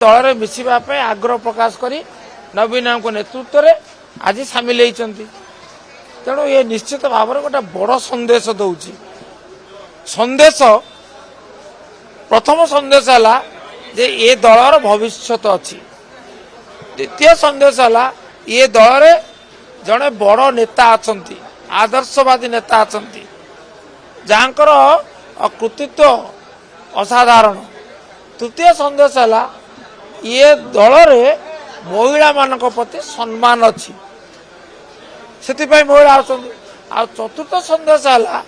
दल में मिसापी आग्रह प्रकाश कर नवीन नेतृत्व में आज सामिल होती तेणु ये निश्चित भाव में गोटे बड़ संदेश दौर संदेश प्रथम संदेश है जे ये दलर भविष्य अच्छी द्वितीय संदेश है ये दल में जड़े बड़ नेता अच्छा आदर्शवादी नेता अच्छा जहाँकर कृतित्व असाधारण तृतीय संदेश है ये दल में महिला मान प्रति सम्मान अच्छी से महिला आ चतुर्थ संदेश है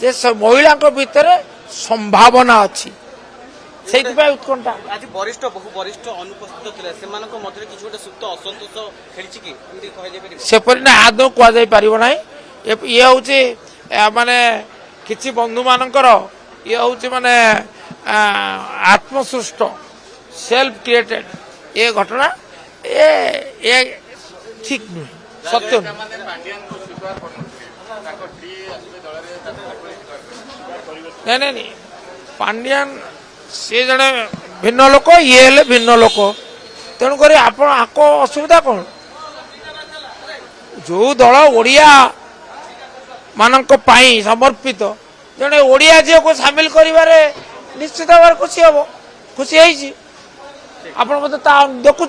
जे महिला भितर संभावना अच्छी से उत्कंठा आज वरिष्ठ बहु वरिष्ठ अनुपस्थित थे से सुप्त असंतोष खेली सेपरी ना आदौ कहुना ये हूँ माने किसी बंधु मानकर ये हूँ माने आत्मसृष्ट सेल्फ क्रिएटेड ये घटना ये ठीक नुह सत्य नहीं पांड्यान सी जड़े भिन्न लोक ये भिन्न लोक तेणुक आप असुविधा कौन जो दल ओडिया मानक पाई समर्पित जड़े ओडिया झील को सामिल करिवारे निश्चित भाव खुशी हम खुशी आप देखुं